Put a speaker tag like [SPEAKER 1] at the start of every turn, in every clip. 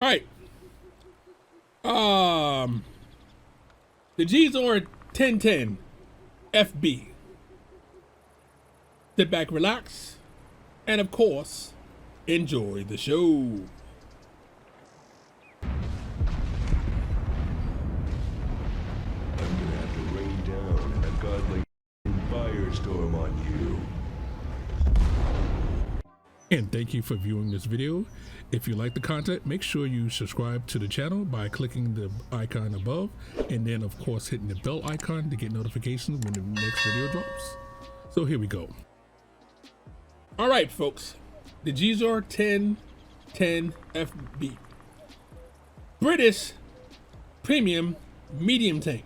[SPEAKER 1] All right. The Gsor 1010 FB. Sit back, relax, and of course, enjoy the show.
[SPEAKER 2] I'm gonna have to rain down a godly firestorm on you.
[SPEAKER 1] And thank you for viewing this video. If you like the content, make sure you subscribe to the channel by clicking the icon above, and then of course hitting the bell icon to get notifications when the next video drops. So here we go. All right, folks, the Gsor 1010 FB, British premium medium tank.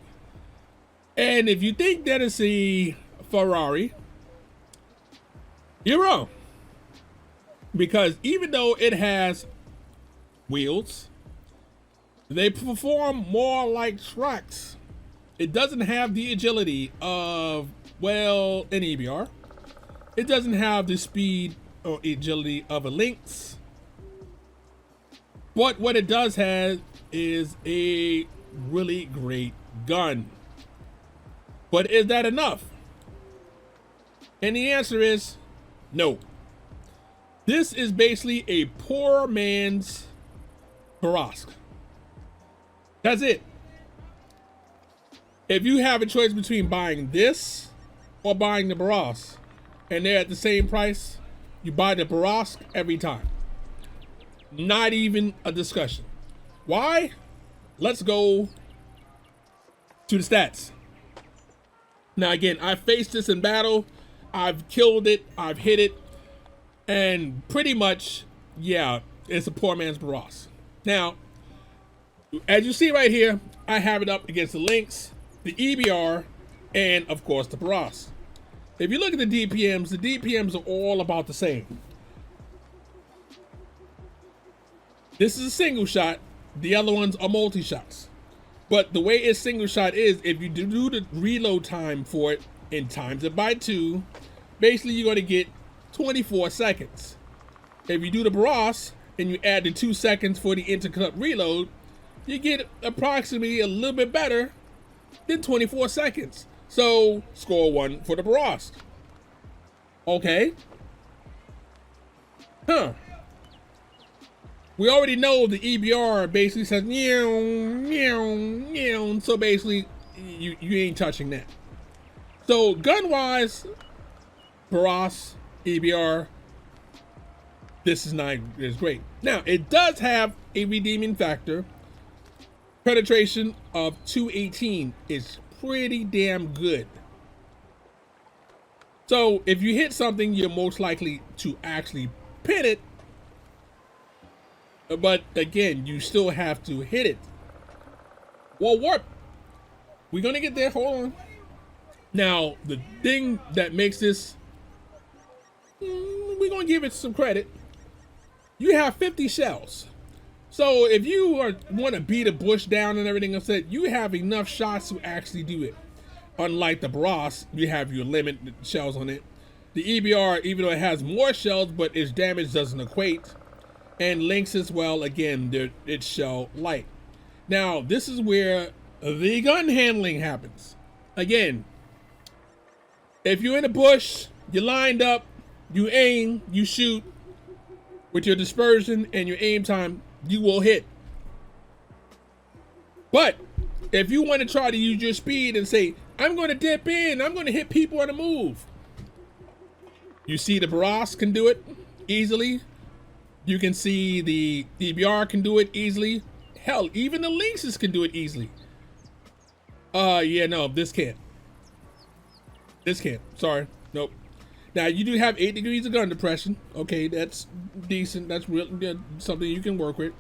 [SPEAKER 1] And if you think that is a Ferrari, you're wrong. Because even though it has wheels, they perform more like trucks. It doesn't have the agility of, well, an EBR. It doesn't have the speed or agility of a Lynx. But what it does have is a really great gun. But is that enough? And the answer is no. This is basically a poor man's Bourrasque. That's it. If you have a choice between buying this or buying the Bourrasque, and they're at the same price, you buy the Bourrasque every time. Not even a discussion. Why? Let's go to the stats. Now again, I faced this in battle. I've killed it. I've hit it. And pretty much, yeah, it's a poor man's Bourrasque. Now, as you see right here, I have it up against the Lynx, the EBR, and of course the Bourrasque. If you look at the DPMs are all about the same. This is a single shot. The other ones are multi-shots. But the way it's single shot is, if you do the reload time for it and times it by 2, basically you're going to get 24 seconds. If you do the Bourrasque and you add the 2 seconds for the intercut reload, you get approximately a little bit better than 24 seconds. So score 1 for the Bourrasque. Okay. Huh. We already know the EBR basically says meow, meow, meow. So basically you ain't touching that. So gun wise, Bourrasque, EBR, this is great. Now it does have a redeeming factor. Penetration of 218 is pretty damn good. So if you hit something, you're most likely to actually pin it. But again, you still have to hit it. Well, warp. We're gonna get there. Hold on. Now the thing that makes this, we're gonna give it some credit. You have 50 shells. So if you want to beat a bush down and everything else, you have enough shots to actually do it. Unlike the Bourrasque, you have your limited shells on it. The EBR, even though it has more shells, but its damage doesn't equate. And Lynx as well, again, it's shell light. Now, this is where the gun handling happens. Again, if you're in a bush, you're lined up, you aim, you shoot, with your dispersion and your aim time, you will hit. But if you want to try to use your speed and say, I'm going to dip in, I'm going to hit people on the move. You see the Bourrasque can do it easily. You can see the EBR can do it easily. Hell, even the Lynxes can do it easily. Yeah, no, this can't. This can't, sorry, nope. Now you do have 8 degrees of gun depression. Okay, that's decent. That's real, something you can work with.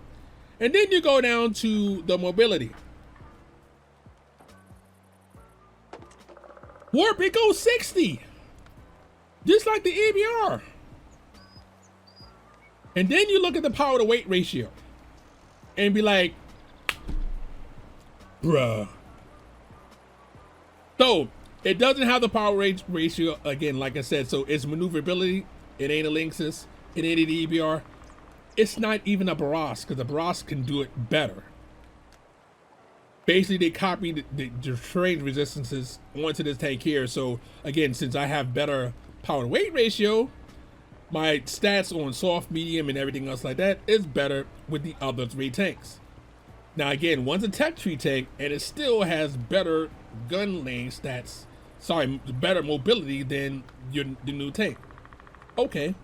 [SPEAKER 1] And then you go down to the mobility. Warp, it goes 60, just like the EBR. And then you look at the power to weight ratio and be like, bruh. So it doesn't have the power ratio, again, like I said, so it's maneuverability. It ain't a Lynxes, it ain't an EBR. it's not even a Bourrasque, because the Bourrasque can do it better. Basically, they copied the terrain resistances onto this tank here. So again, since I have better power to weight ratio, my stats on soft, medium, and everything else like that is better with the other 3 tanks. Now again, one's a tech tree tank, and it still has better gun lane stats. Sorry, better mobility than the new tank. Okay.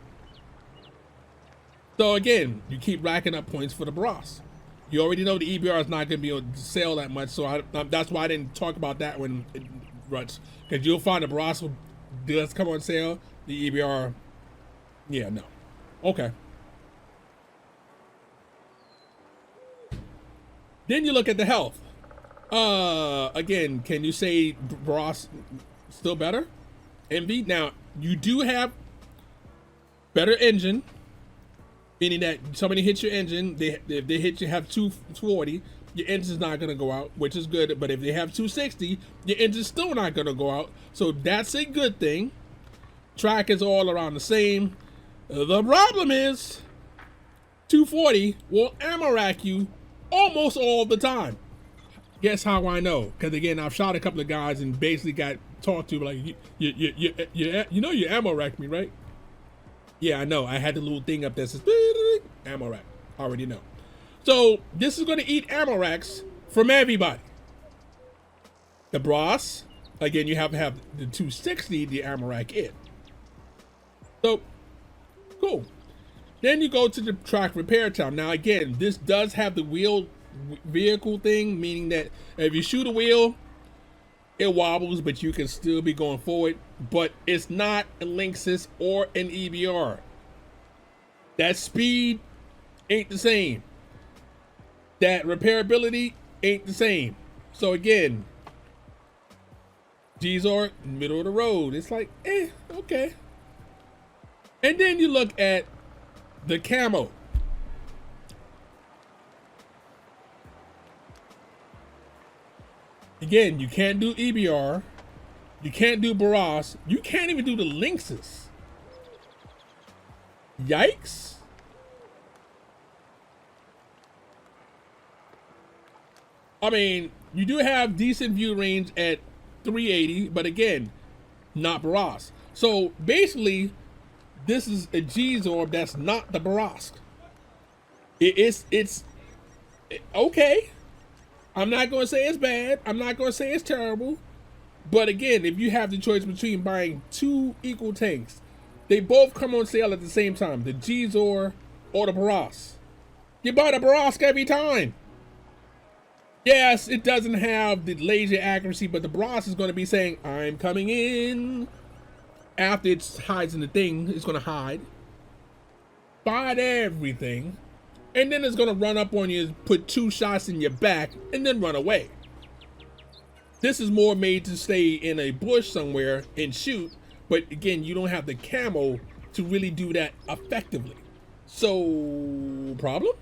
[SPEAKER 1] So again, you keep racking up points for the Bourrasque. You already know the EBR is not going to be on sale that much, so that's why I didn't talk about that when it runs. Because you'll find the Bourrasque does come on sale. The EBR, yeah, no. Okay. Then you look at the health. Again, can you say Bourrasque still better? MV. Now, you do have better engine, meaning that somebody hits your engine, if they hit you, have 240, your engine's not going to go out, which is good. But if they have 260, your engine's still not going to go out. So that's a good thing. Track is all around the same. The problem is 240 will ammo rack you almost all the time. Guess how I know? Because again, I've shot a couple of guys and basically got talked to like, you know you ammo racked me, right? Yeah, I know. I had the little thing up there that says ammo rack. I already know. So this is going to eat ammo racks from everybody. The Bourrasque, again, you have to have the 260, the ammo rack in. So, cool. Then you go to the track repair time. Now again, this does have the vehicle thing, meaning that if you shoot a wheel, it wobbles, but you can still be going forward. But it's not a Linksys or an EBR. That speed ain't the same. That repairability ain't the same. So again, Gsor, middle of the road. It's like, okay. And then you look at the camo. Again, you can't do EBR. You can't do Bourrasque. You can't even do the Linksys. Yikes. I mean, you do have decent view range at 380, but again, not Bourrasque. So basically, this is a Gsor that's not the Bourrasque. It's okay. I'm not going to say it's bad. I'm not going to say it's terrible. But again, if you have the choice between buying 2 equal tanks, they both come on sale at the same time, the Gsor or the Bourrasque. You buy the Bourrasque every time. Yes, it doesn't have the laser accuracy, but the Bourrasque is going to be saying, I'm coming in. After it hides in the thing, it's going to hide. Find everything. And then it's going to run up on you, put 2 shots in your back, and then run away. This is more made to stay in a bush somewhere and shoot. But again, you don't have the camo to really do that effectively. So, problem?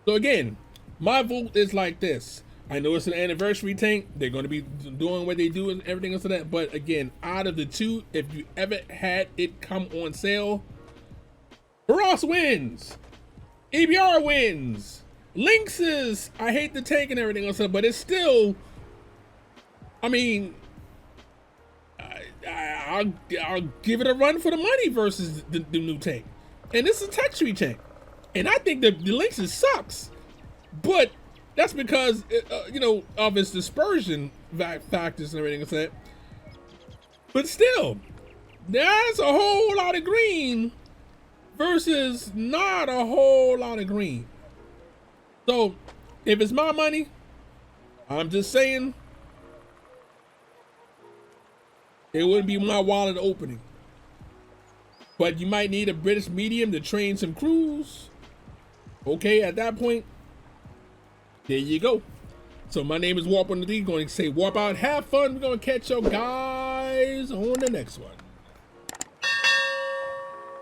[SPEAKER 1] So again, my vote is like this. I know it's an anniversary tank. They're going to be doing what they do and everything else like that. But again, out of the 2, if you ever had it come on sale, Bourrasque wins. EBR wins. Linksys, I hate the tank and everything else, but it's still, I mean, I'll give it a run for the money versus the new tank. And this is a tech tree tank. And I think the Linksys sucks. But that's because, you know, of its dispersion factors and everything like that. But still, that's a whole lot of green versus not a whole lot of green. So, if it's my money, I'm just saying, it wouldn't be my wallet opening. But you might need a British medium to train some crews. Okay, at that point, there you go. So my name is Warp103, going to say warp out, have fun. We're going to catch you guys on the next one.